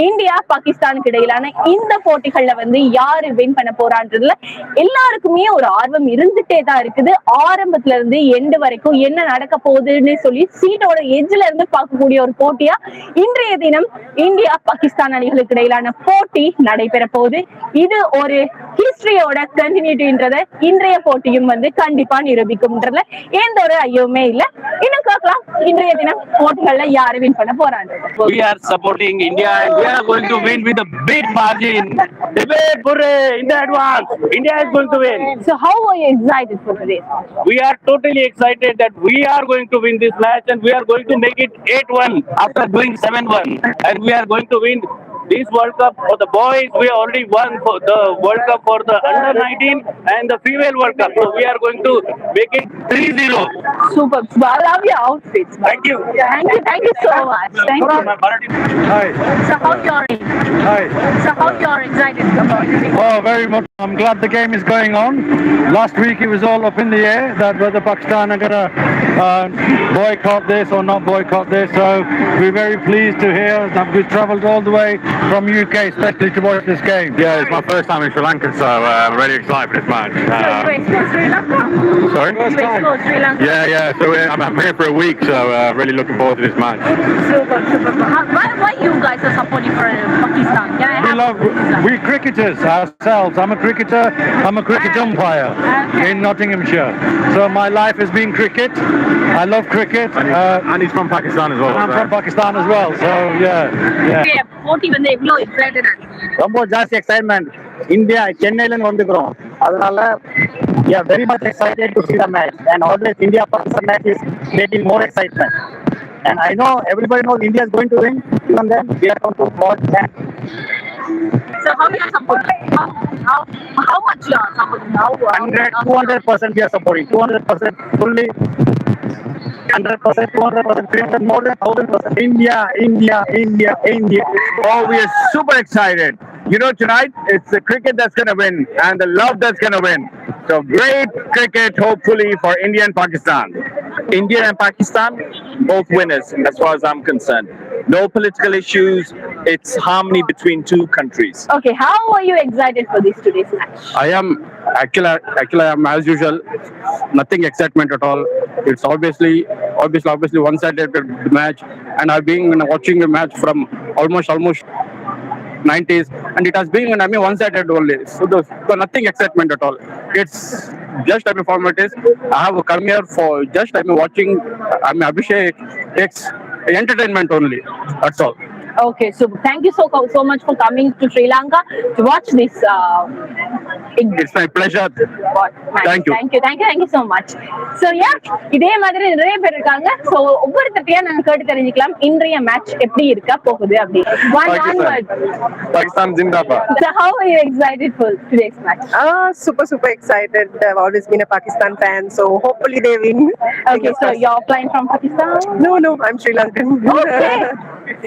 India பாகிஸ்தானுக்கு இடையிலான இந்த போட்டிகள்ல வந்து யாரு வின் பண்ண போறான்றதுல எல்லாருக்குமே ஒரு ஆர்வம் இருந்துட்டே தான் இருக்குது. ஆரம்பத்துல இருந்து எண்டு வரைக்கும் என்ன நடக்க போகுதுன்னு சொல்லி சீட்டோட எஜ்ல இருந்து பார்க்கக்கூடிய ஒரு போட்டியா இன்றைய தினம் இந்தியா பாகிஸ்தான் அணிகளுக்கு இடையிலான போட்டி நடைபெற போகுது. இது ஒரு ஹிஸ்டரியோட கண்டினியூட்டின்றத இன்றைய போட்டியும் வந்து கண்டிப்பா நிரூபிக்கும்ன்றதுல எந்த ஒரு ஐயவுமே இல்ல. இன்னும் பார்க்கலாம் இன்றைய தினம் போட்டிகள்ல யாரு வின் பண்ண போறாங்க. We are supporting India and we are going to win with a big margin. Debate for India advance. India is going to win. So how are you excited for today? We are totally excited that we are going to win this match and we are going to make it 8-1 after doing 7-1 and we are going to win this World Cup for the boys. We already won for the World Cup for the under-19 and the female World Cup. So we are going to make it 3-0. Super. I love your outfits. Thank you. Thank you so much. Thank you. Hi. So how you're Hi. So how you're excited about it? Oh, very much. I'm glad the game is going on. Last week it was all up in the air that whether Pakistan are going to boycott this or not boycott this. So we're very pleased to hear that we've travelled all the way from UK especially to watch this game. Yeah, it's my first time in Sri Lanka, so I'm really excited for this match. So you explore Sri Lanka? Sorry? You explore Sri Lanka? Yeah. So I'm here for a week, so really looking forward to this match. Super. Why you guys are supporting for Pakistan? Can I have We cricketers ourselves. I'm a cricketer. I'm a cricket umpire in Nottinghamshire. So my life has been cricket. I love cricket. And he's from Pakistan as well. I'm from Pakistan as well. So yeah. போட்டி வந்து எவ்வளவு எக்ஸைட்டடா ரொம்ப ஜாஸ்தி excitement. India சென்னையில வந்துக்கிறோம், அதனால we are very much excited to see the match and always India Pakistan match is making more excitement and I know everybody knows India is going to win, even then we are going to watch that. So how you are supporting? How much you are supporting? 200% we are supporting, 200% fully, 100%, 200%, 300%, more than 1000%. India. Oh, we are super excited. You know, tonight it's the cricket that's going to win and the love that's going to win. So great cricket, hopefully, for India and Pakistan. India and Pakistan, both winners, as far as I'm concerned. No political issues. It's harmony between two countries. Okay, how are you excited for this today's match? I am actually I'm as usual. Nothing excitement at all. It's obviously one-sided match, and I've been watching the match from almost 90s, and it has been one-sided only. So nothing excitement at all. It's just formalities. I have come here for just watching. Abhishek. It's entertainment only. That's all. Okay, so thank you so much for coming to Sri Lanka to watch this. It's my pleasure. Thank you so much. So yeah, இதே மாதிரி நிறைய பேர் இருக்காங்க. So ஒவ்வொருத்தரையா நாங்க கேட்டு தெரிஞ்சுக்கலாம் இன்றைய match எப்படி இருக்க போகுது அப்படி. One word. Pakistan Zindabad. So how are you excited for today's match? Super excited. I've always been a Pakistan fan, so hopefully they win. Okay, so you're flying from Pakistan? No, I'm Sri Lankan. Okay.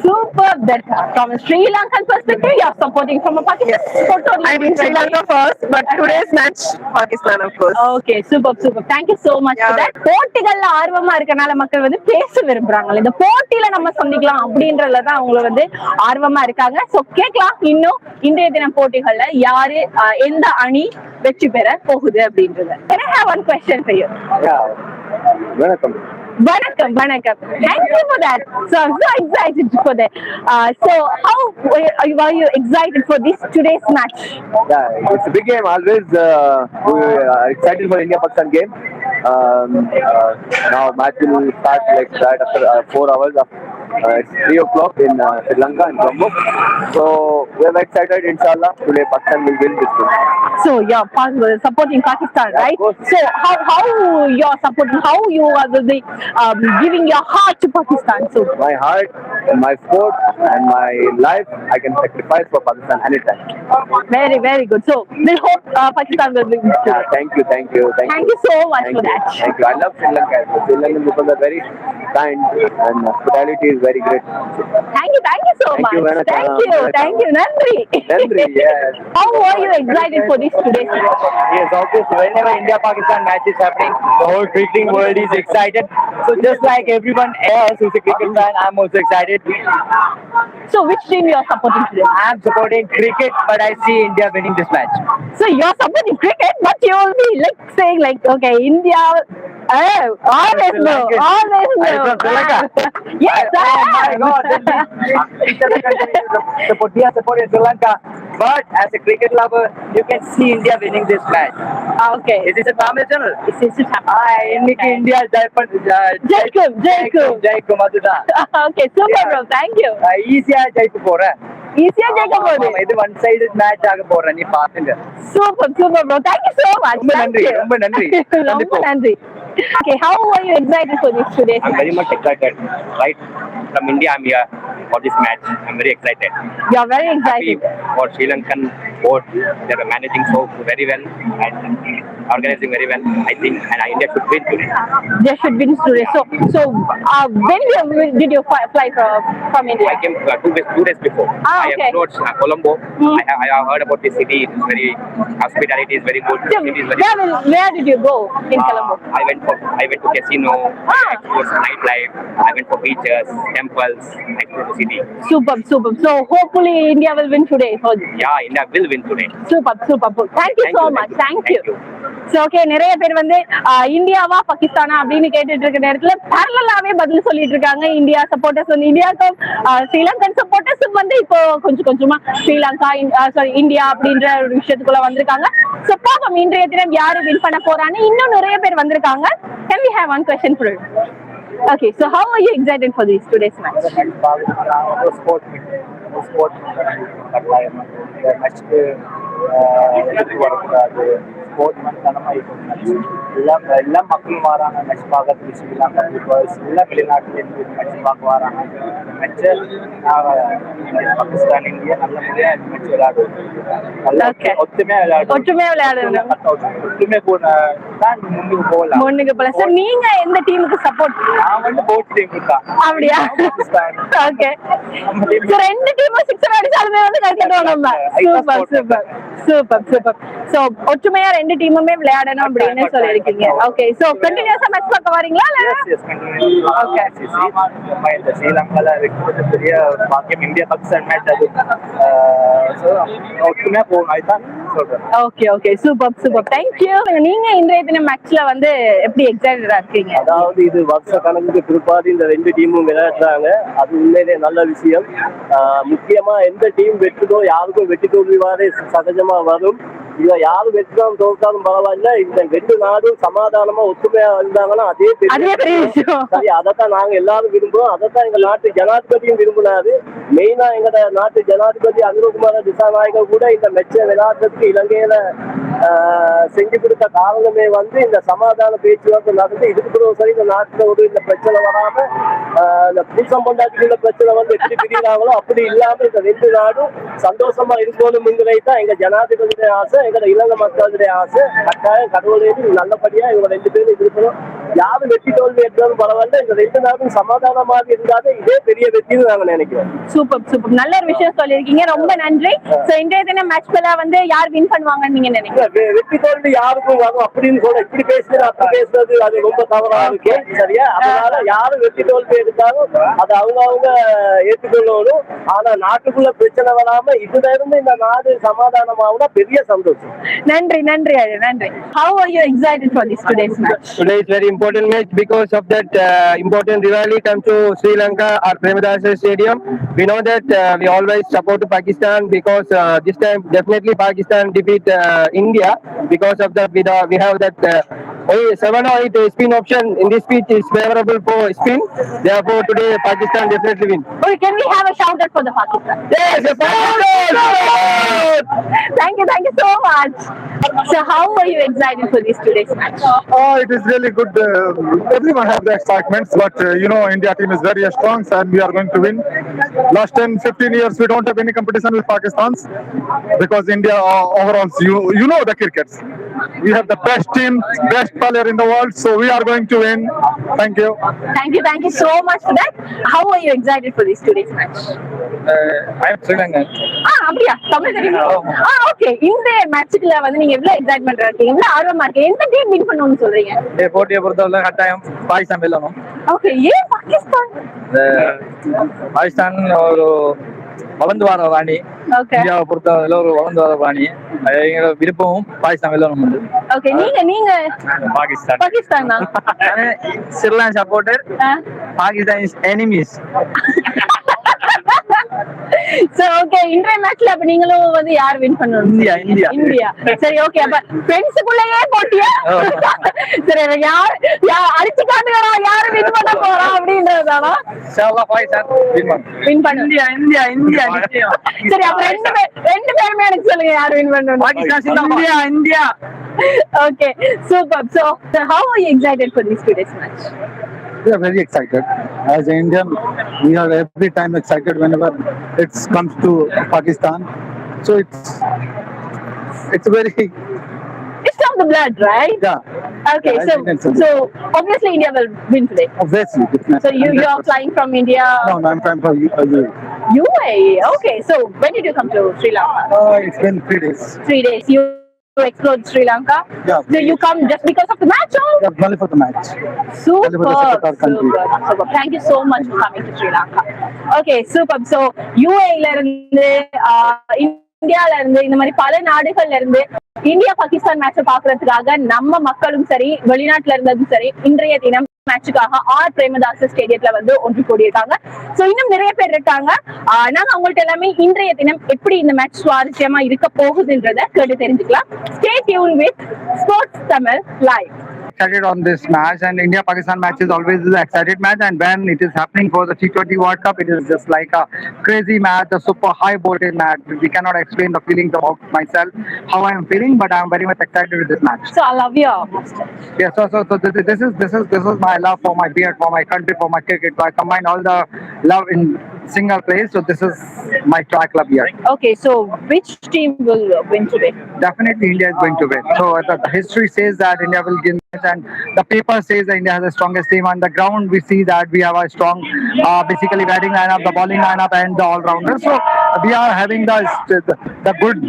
Super. That from a Sri Lankan perspective, you're supporting from a Pakistan. Yes. I'm in Sri Lanka first, but today's match, Pakistan, of course. Okay, super. Thank you so much for that. போட்டிகள்ல ஆர்வமா இருக்கனால மக்கள் வந்து பேச விரும்புறாங்க. இந்த போட்டியில நம்ம சந்திக்கலாம் அப்படின்றதுல தான் அவங்க வந்து ஆர்வமா இருக்காங்க. சோ கேட்கலாம் இன்னும் இன்றைய தினம் போட்டிகள்ல யாரு எந்த அணி வெற்றி பெற போகுது அப்படின்றது. Can I have one question for you? வணக்கம். Thank you for that. So I'm so excited for that. So how are you excited for today's match? Yeah, it's a big game. Always we are excited for India Pakistan game. Now match will start like that after 4 hours. It's 3 o'clock in Sri Lanka in Colombo. So we are excited. Inshallah, today Pakistan will win this game. So you're supporting Pakistan, Yeah, right? of course. So how you're supporting? How you will be giving your heart to Pakistan? So My heart, my sport, and my life, I can sacrifice for Pakistan anytime. very good. So we hope Pakistan will win. Yeah, thank you. Thank you so much for that. Thank you. I love Sri Lanka. Sri Lankan people are very kind and hospitality is very great. Thank you so Thank much. you, Vanessa. Thank you, Nandri. Nandri, yes. How are you excited for this today's match? Yes, obviously, whenever India-Pakistan match is happening, the whole cricketing world is excited. So just like everyone else who's a cricket fan, I'm also excited. So which team you are supporting today? I'm supporting cricket, but I see India winning this match. So you're supporting cricket, but you will be like saying like, okay, India. Oh, always Sri no, Lankan. always Are you no. from Sri Lanka? Yes, Oh my I am. God! We are supporting Sri Lanka, but as a cricket lover, you can see India winning this match. Okay. Is this a Tamil channel? This is India Jaikum, அதுதான். Okay, super bro. Thank you. ஈஸியா ஜெயிக்க போறேன். Easy ஜெயிக்க போகுது. இது one side match ஆக போறேன், நீ பாத்துங்க. Super bro. Thank you so much. ரொம்ப Thank நன்றி, you. ரொம்ப நன்றி. ரொம்ப நன்றி. Okay, how are you excited for this today's I'm match? very much excited. Right from India, I'm here for this match. I'm very excited. You're very Happy excited. for Sri Lankan board. They are managing so very well and organizing very well. I think and India should win today. They should win today. So when did you fly from India? I came 2 days before. Ah, I okay. approached Colombo. I have heard about the city. It's very hospitality is very good. So, City is very where did you go in Colombo? I went to casino. Ah. I explored nightlife. I went for beaches, temples. I explored the city. Super. So hopefully India will win today. So, Yeah, India will win today. super. Thank you so much. Thank you. So okay, நிறைய பேர் வந்து இந்தியாவா பாகிஸ்தானா அப்படின்னு கேட்டுட்டு இருக்க நேரத்துல பேரலாவே பதில் சொல்லிட்டு இருக்காங்க. இந்தியா சப்போர்ட்டர்ஸ் வந்து இந்தியாவுக்கும் ஸ்ரீலங்கன் சப்போர்ட்டர்ஸும் வந்து இப்போ கொஞ்சமா ஸ்ரீலங்கா இந்தியா அப்படின்ற ஒரு விஷயத்துக்குள்ள வந்திருக்காங்க. சோ பாப்போம் இன்றைய தினம் யாரு வின் பண்ண போறான்னு. இன்னும் நிறைய பேர் வந்திருக்காங்க. Can we have one question for you? Okay, so how are you excited for this today's match? எல்லாம் மக்களும் வராங்க மேட்ச் பார்க்கறதுக்கு ஸ்ரீலங்கா பிகாஸ் எல்லாம் வெளிநாட்டிலேருந்து மேட்ச் பார்க்க வராங்க. மேட்சை பாகிஸ்தான் இந்தியா நல்ல முறையாக மேட்ச் விளையாடுவோம். நல்லா Okay. ஒத்துமையாக விளையாடுவோம். ஒற்றுமையா விளையாடணும். ஒத்துமை தான் முன்னுக்கு போகலாம். முன்னுக்கு போல. So நீங்க எந்த டீமுக்கு சப்போர்ட்? நான் வந்து போட் டீம் இருக்கா அப்படியா? பாகிஸ்தான். ஓகே. So ரெண்டு டீமும் சிக்ஸர் அடிச்சாலுமே வந்து கட்டிடுவோம் நம்ம. சூப்பர். So ஒற்றுமையா ரெண்டு டீமுமே விளையாடணும் அப்படின்னு சொல்லிருக்கீங்க. ஓகே. So கண்டினியூஸா மேட்ச் பார்க்க வரீங்களா இல்ல? Okay. இந்த ஸ்ரீலங்கால இருக்கிறது பெரிய பாக்கியம். இந்தியா பாகிஸ்தான் மேட்ச் அது ஒற்றுமையா போகணும் அதுதான் சொல்றேன். ஓகே. சூப்பர். Thank you. நீங்க இன்றைய தினம் மேட்ச்ல வந்து எப்படி எக்ஸைட்டடா இருக்கீங்க? அதாவது இது வருஷ கணக்குக்கு பிற்பாடு இந்த ரெண்டு டீமும் விளையாடுறாங்க. அது உண்மையிலே நல்ல விஷயம். முக்கியமா எந்த டீம் வெற்றுதோ யாருக்கும் வெற்றி தோல்வி வாரே சகஜமா வரும். இத யாரும் வெற்றினாலும் தோற்றாலும் பரவாயில்ல. இந்த ரெண்டு நாடும் சமாதானமா ஒத்துமையா இருந்தாங்கன்னா அதே பெரிய விஷயம். சரி, அதைத்தான் நாங்க எல்லாரும் விரும்புறோம். அதைத்தான் எங்க நாட்டு ஜனாதிபதியும் விரும்பினாரு. மெயினா எங்க நாட்டு ஜனாதிபதி அனுரகுமார திசாநாயகர் கூட இந்த மெச்ச விளையாட்டுக்கு இலங்கையில செஞ்சு கொடுத்த காரணமே வந்து இந்த சமாதான பேச்சுவார்த்தை நடந்து இதுக்கு சரி இந்த நாட்டுல ஒரு இந்த பிரச்சனை வராம இந்த பூசம் கொண்டாட்டிக்குள்ள பிரச்சனை வந்து எப்படி பிரிகிறாங்களோ அப்படி இல்லாம இந்த ரெண்டு நாடும் சந்தோஷமா இருக்கணும்ங்கிறதான் எங்க ஜனாதிபதியுடைய ஆசை, எங்க இலங்கை மக்களுடைய ஆசை. கட்டாயம் கடவுளையும் நல்லபடியா இவங்க ரெண்டு பேரும் இருக்கணும். யாரு வெற்றி தோல்வி எடுத்தாலும் பரவாயில்ல, இந்த ரெண்டு நாடும் சமாதானமாக இருந்தாலே இதே பெரிய வெற்றின்னு நாங்க நினைக்கிறோம். சூப்பர். நல்ல ஒரு விஷயம் சொல்லிருக்கீங்க. ரொம்ப நன்றி. சோ இன்றைய தினம் மேட்ச்ல வந்து யார் வின் பண்ணுவாங்கன்னு நீங்க நினைக்கிறீங்க? வெற்றி தோல்வி யாருக்கும் வரும் அப்படின்னு சொல்ல இப்படி பேசுறது அப்படி பேசுறது அது ரொம்ப தவறா இருக்கு. சரியா? அதனால யாரு வெற்றி தோல்வி எடுத்தாலும் அது அவங்க ஏற்றுக்கொள்ளணும். ஆனா நாட்டுக்குள்ள பிரச்சனை வராம இதுல இருந்து இந்த நாடு சமாதானமாகுனா பெரிய சந்தோஷம். நன்றி. How are you excited for this today's match? Today is very important match because of that important rivalry comes to Sri Lanka or Premadasa Stadium. We know that we always support Pakistan because this time definitely Pakistan defeat India. Because of that we have that 7 or 8 spin option in this pitch is favorable for spin. Therefore today Pakistan definitely win. Okay, can we have a shout out for the Pakistan? Yes, Thank you so much. So how are you excited for this today's match? Oh, it is really good. Everyone has the excitements, but India team is very strong and we are going to win. Last 10-15 years we don't have any competition with Pakistan because India overall, you know the crickets. We have the best team, best player in the world, so we are going to win. Thank you. Thank you so much for that. How are you excited for this today's match? I am Sri Lankan. அப்படியா தமிழ் தெரியுமா okay இந்த மேட்ச்க்குல வந்து நீங்க எவ்வளவு excitement இருக்கீங்க எவ்வளவு ஆர்வமா இருக்கீங்க எந்த டீம் வின் பண்ணணும்னு சொல்றீங்க போட்டியை பொறுத்தவரை கட்டாயம் பாகிஸ்தான் வெல்லணும். ஓகே ஏன் பாகிஸ்தான் பாகிஸ்தான் ஒரு வளர்ந்து வர ராணி, ஓகே இந்தியாவை பொறுத்தவரையில ஒரு வளர்ந்து வர ராணி. எங்களோட விருப்பமும் பாகிஸ்தான் வெல்லணும். ஓகே நீங்க பாகிஸ்தான் பாகிஸ்தான் தான் Sri Lanka supporter. Pakistan is enemies. So okay இன்றைய மேட்ச்ல அப்ப நீங்களும் வந்து யார் வின் பண்ணணும் இந்தியா சரி ஓகே அப்ப ஃப்ரெண்ட்ஸ்க்குள்ளேயே போட்டியா சரி யார் அடிச்சு காட்டுறா யார் வின் பண்ண போறா அப்படின்றதானா இன்ஷாஅல்லாஹ் பாகிஸ்தான் வின் பண்ணு இந்தியா சரி அப்ப ரெண்டு பேருமே எனக்கு சொல்லுங்க யார் வின் பண்ணணும் Pakistan India okay super so how are you excited for this today's match We are very excited. As an Indian, we are every time excited whenever it comes to Pakistan. So it's very it's of the blood right okay Yeah, so obviously India will win today obviously. so you are flying from India No, I'm flying from UAE okay so when did you come to Sri Lanka It's been 3 days. 3 days you explored Sri Lanka Yeah. so you come just because of the match or Yeah, only for the match. super Only for the support our country. super thank you so much for coming to Sri Lanka okay super so UAE ல இருந்து இந்தியால இருந்து இந்த மாதிரி பல நாடுகள்ல இருந்து India Pakistan மேட்சை பாக்குறதுக்காக நம்ம மக்களும் சரி வெளிநாட்டுல இருந்ததும் சரி இன்றைய தினம் மேட்சுக்காக ஆர் பிரேமதாச ஸ்டேடியத்துல வந்து ஒன்று கூடியிருக்காங்க சோ இன்னும் நிறைய பேர் இருக்காங்க நாங்க அவங்கள்ட்ட எல்லாமே இன்றைய தினம் எப்படி இந்த மேட்ச் சுவாரஸ்யமா இருக்க போகுதுன்றத கேட்டு தெரிஞ்சுக்கலாம் stay tune with sports Tamil live Excited on this match, and India-Pakistan match is always an excited match, and when it is happening for the T20 World Cup, it is just like a crazy match, a super high voltage match. We cannot explain the feelings about myself, how I am feeling, but I am very much excited with this match. so I love your Yeah, so this is my love for my beard, for my country, for my cricket. So I combine all the love in single place. So this is my track club here. okay so which team will win today Definitely India is going to win. So the history says that India will win, and the paper says that India has the strongest team. On the ground, we see that we have a strong, basically batting lineup, the bowling lineup, and the all-rounders. So we are having the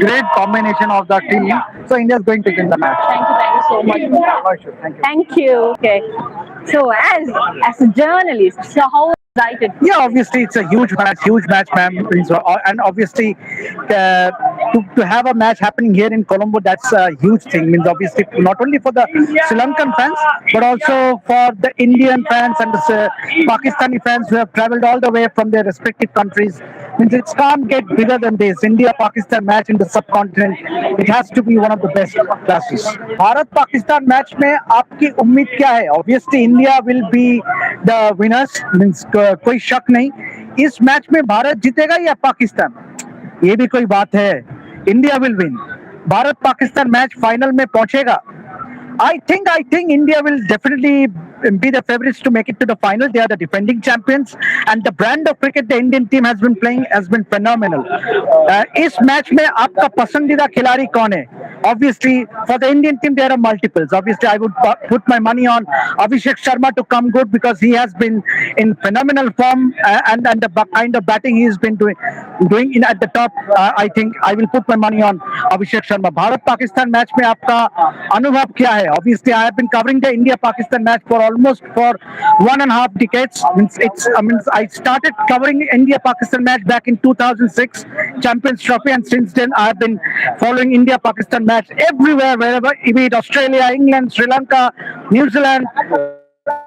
great combination of the team. So India is going to win the match. thank you so much Thank you. thank you okay so as a journalist so how excited Yeah, obviously it's a huge match, ma'am. And obviously, to have a match happening here in Colombo, that's a huge thing. Means obviously not only for the Sri Lankan fans, but also for the Indian fans and the Pakistani fans who have travelled all the way from their respective countries. Means it can't get bigger than this. India-Pakistan match in the subcontinent, it has to be one of the best classes. Bharat-Pakistan match में आपकी उम्मीद क्या है? Obviously India will be the winners. Means कोई शक नहीं. इस match में भारत जीतेगा या पाकिस्तान? ये भी कोई बात है. India will win. Bharat Pakistan match final में पहुंचेगा. I think India will definitely be the favorites to make it to the final. They are the defending champions, and the brand of cricket the Indian team has been playing has been phenomenal. इस match में आपका पसंदीदा खिलाड़ी कौन है? Obviously, for the Indian team, there are multiples. Obviously, I would put my money on Abhishek Sharma to come good because he has been in phenomenal form and the kind of batting he has been doing in at the top. I think I will put my money on Abhishek Sharma. Bharat-Pakistan match में आपका अनुभव क्या है? Obviously, I have been covering the India-Pakistan match for almost 1.5 decades. Means I started covering India-Pakistan match back in 2006 Champions Trophy, and since then I have been following India-Pakistan match everywhere, wherever, be it Australia, England, Sri Lanka, New Zealand,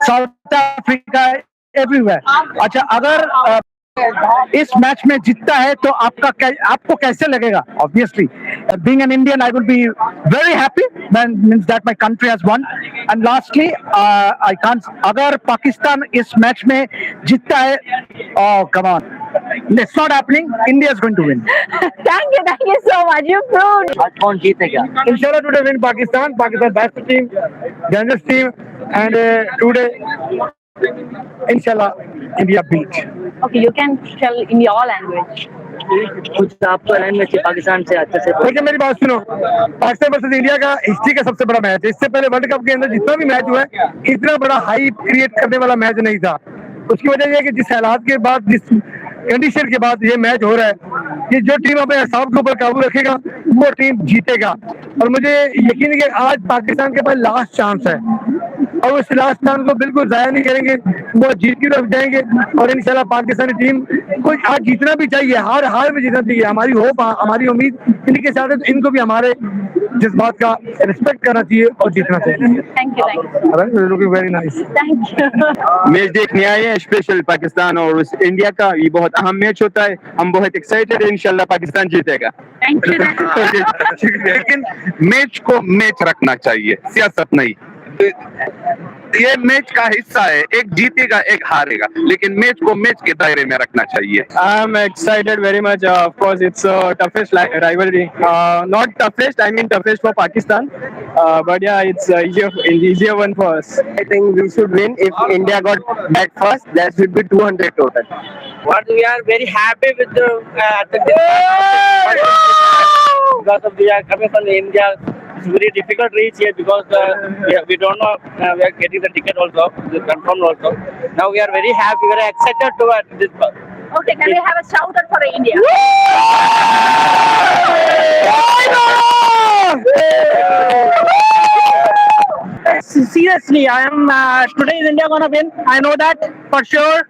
South Africa, everywhere. अच्छा, अगर इस match में जीतता है तो आपको कैसे लगेगा? Obviously, being an Indian, I will be very happy. Means that my country has won. And lastly, I can't. अगर पाकिस्तान इस मैच में जीतता है, oh come on, it's not happening. India is going to win. thank you so much you proved कौन जीतेगा? Inshallah today win Pakistan. Pakistan best team, youngest team, and today inshallah India beat. okay you can tell in your language कुछ आपको run में पाकिस्तान से अच्छे से देखिए मेरी बात सुनो, पाकिस्तान वर्सेस इंडिया का हिस्ट्री का सबसे बड़ा मैच है। इससे पहले वर्ल्ड कप के अंदर जितना भी मैच हुआ है, इतना बड़ा हाइप क्रिएट करने वाला मैच नहीं था। उसकी वजह यह है कि जिस हालात के बाद, जिस कंडीशन के बाद ये मैच हो रहा है, कि जो टीम अपने असाब के ऊपर काबू रखेगा वो टीम जीतेगा। और मुझे यकीन है कि आज पाकिस्तान के पास लास्ट चांस है और उस लास्ट चांस को बिल्कुल जाया नहीं करेंगे, वो जीत की तरफ जाएंगे। और इंशाल्लाह पाकिस्तानी टीम को आज जीतना भी चाहिए, हार में जीतना चाहिए। हमारी होप, हमारी उम्मीद इनके साथ है, तो इनको भी हमारे जज्बात का रिस्पेक्ट करना चाहिए और जीतना चाहिए। Thank you looking very nice. Thank you. Match देखने आए हैं स्पेशल पाकिस्तान और उस इंडिया का, ये बहुत अहम मैच होता है। हम बहुत एक्साइटेड है, इंशाल्लाह पाकिस्तान जीतेगा। Thank you. लेकिन मैच को मैच रखना चाहिए, सियासत नहीं। ये मैच का हिस्सा है, एक जीतेगा एक हारेगा, लेकिन मैच को मैच के दायरे में रखना चाहिए। I'm excited very much. Of course, it's a toughest rivalry. Not toughest, I mean toughest for Pakistan. But yeah, it's easier one for us. I think we should win. If India got back first, that should be 200 total. But we are very happy with the because of we are coming from India. It's very difficult reach here because we don't know. We are getting the ticket also, the confirmed also. Now we are very happy, very excited to this bus. Okay, can we have a shout out for India? Seriously, I am today is India gonna win. I know that for sure,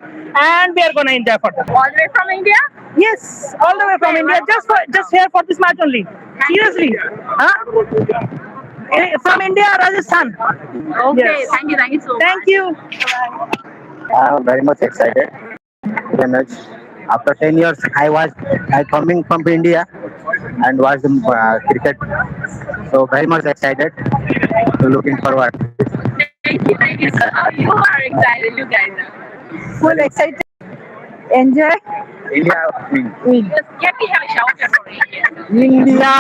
and we are gonna enjoy for that. All the way from India? Yes, all the way from India, just here for this match only. Seriously, huh? From India, Rajasthan. Okay, Yes. thank you so much. Thank you. I'm very much excited for the match. After 10 years, I coming from India and watch the cricket. So very much excited. So looking forward. Thank you, sir. You are excited, you guys are. Full excited. Enjoy. India win. Just can we have a shout out for India? India.